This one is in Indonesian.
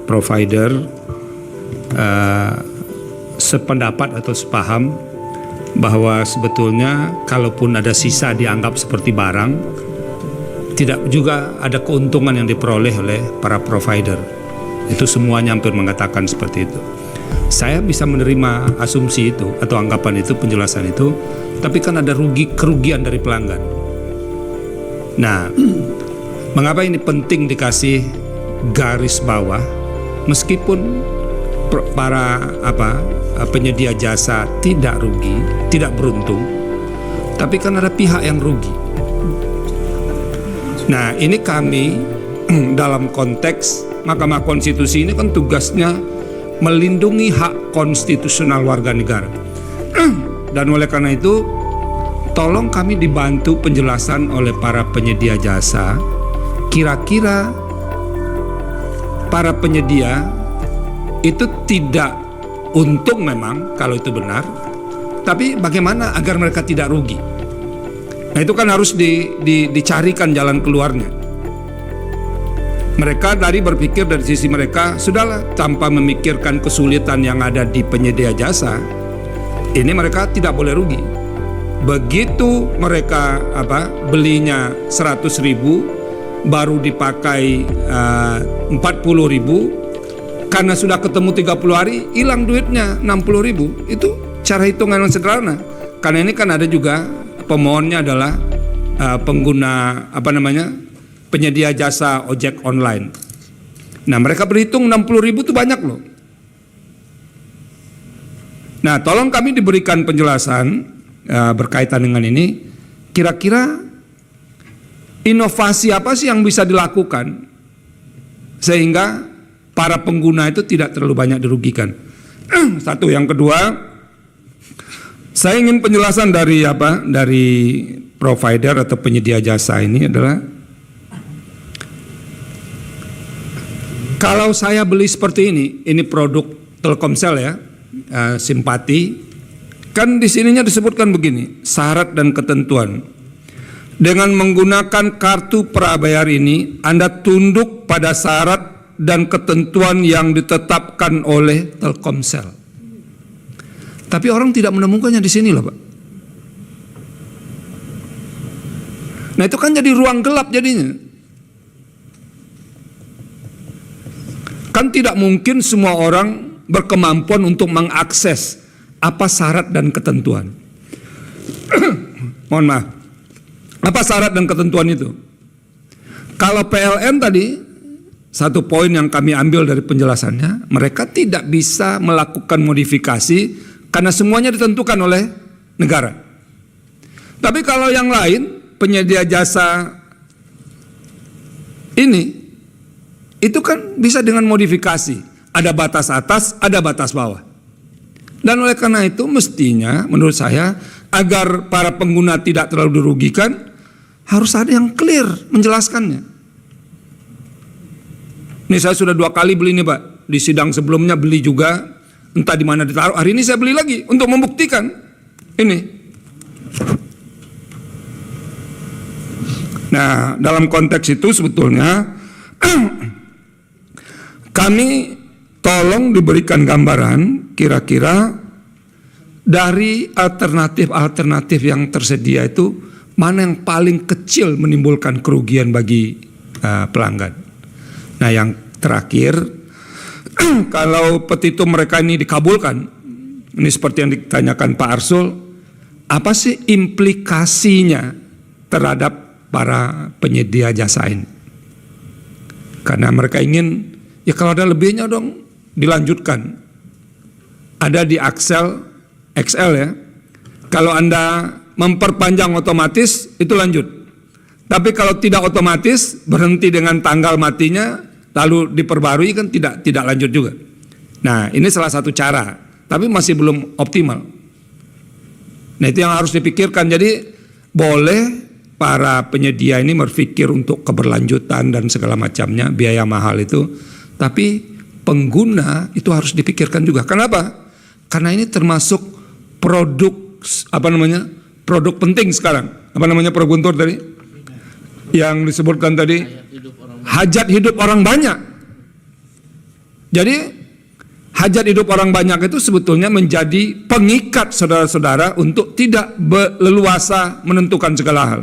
provider sependapat atau sepaham bahwa sebetulnya kalaupun ada sisa dianggap seperti barang, tidak juga ada keuntungan yang diperoleh oleh para provider. Itu semuanya hampir mengatakan seperti itu. Saya bisa menerima asumsi itu atau anggapan itu, penjelasan itu, tapi kan ada kerugian dari pelanggan. Nah, mengapa ini penting dikasih garis bawah, meskipun para penyedia jasa tidak rugi, tidak beruntung, tapi kan ada pihak yang rugi. Nah, ini kami dalam konteks Mahkamah Konstitusi ini kan tugasnya melindungi hak konstitusional warga negara. Dan oleh karena itu, tolong kami dibantu penjelasan oleh para penyedia jasa, kira-kira para penyedia itu tidak untung memang kalau itu benar, tapi bagaimana agar mereka tidak rugi? Nah, itu kan harus dicarikan jalan keluarnya. Mereka tadi berpikir dari sisi mereka, sudahlah, tanpa memikirkan kesulitan yang ada di penyedia jasa, ini mereka tidak boleh rugi. Begitu mereka belinya 100.000, baru dipakai 40.000, karena sudah ketemu 30 hari hilang duitnya 60.000. Itu cara hitungan yang sederhana. Karena ini kan ada juga pemohonnya adalah pengguna penyedia jasa ojek online. Nah, mereka berhitung 60.000 itu banyak loh. Nah, tolong kami diberikan penjelasan berkaitan dengan ini. Kira-kira inovasi apa sih yang bisa dilakukan sehingga para pengguna itu tidak terlalu banyak dirugikan? Satu, yang kedua, saya ingin penjelasan dari provider atau penyedia jasa ini adalah, kalau saya beli seperti ini produk Telkomsel ya, Simpati, kan di sininya disebutkan begini, syarat dan ketentuan. Dengan menggunakan kartu prabayar ini, Anda tunduk pada syarat dan ketentuan yang ditetapkan oleh Telkomsel. Tapi orang tidak menemukannya di sini loh, Pak. Nah, itu kan jadi ruang gelap jadinya. Kan tidak mungkin semua orang berkemampuan untuk mengakses apa syarat dan ketentuan. Mohon maaf. Apa syarat dan ketentuan itu? Kalau PLN tadi, satu poin yang kami ambil dari penjelasannya, mereka tidak bisa melakukan modifikasi karena semuanya ditentukan oleh negara. Tapi kalau yang lain, penyedia jasa ini, itu kan bisa dengan modifikasi. Ada batas atas, ada batas bawah. Dan oleh karena itu mestinya menurut saya, agar para pengguna tidak terlalu dirugikan, harus ada yang clear menjelaskannya. Ini saya sudah 2 kali beli nih, Pak. Di sidang sebelumnya beli juga, entah di mana ditaruh. Hari ini saya beli lagi untuk membuktikan ini. Nah, dalam konteks itu sebetulnya kami tolong diberikan gambaran kira-kira dari alternatif-alternatif yang tersedia itu mana yang paling kecil menimbulkan kerugian bagi pelanggan. Nah, yang terakhir, kalau petitum mereka ini dikabulkan, ini seperti yang ditanyakan Pak Arsul, apa sih implikasinya terhadap para penyedia jasa ini? Karena mereka ingin, ya kalau ada lebihnya dong dilanjutkan. Ada di Excel ya. Kalau Anda memperpanjang otomatis itu lanjut. Tapi kalau tidak otomatis, berhenti dengan tanggal matinya lalu diperbarui, kan tidak lanjut juga. Nah, ini salah satu cara, tapi masih belum optimal. Nah, itu yang harus dipikirkan. Jadi boleh para penyedia ini berpikir untuk keberlanjutan dan segala macamnya, biaya mahal itu, tapi pengguna itu harus dipikirkan juga. Kenapa? Karena ini termasuk produk produk penting sekarang. Pak Guntur tadi yang disebutkan tadi, hajat hidup orang banyak. Jadi hajat hidup orang banyak itu sebetulnya menjadi pengikat saudara-saudara untuk tidak leluasa menentukan segala hal.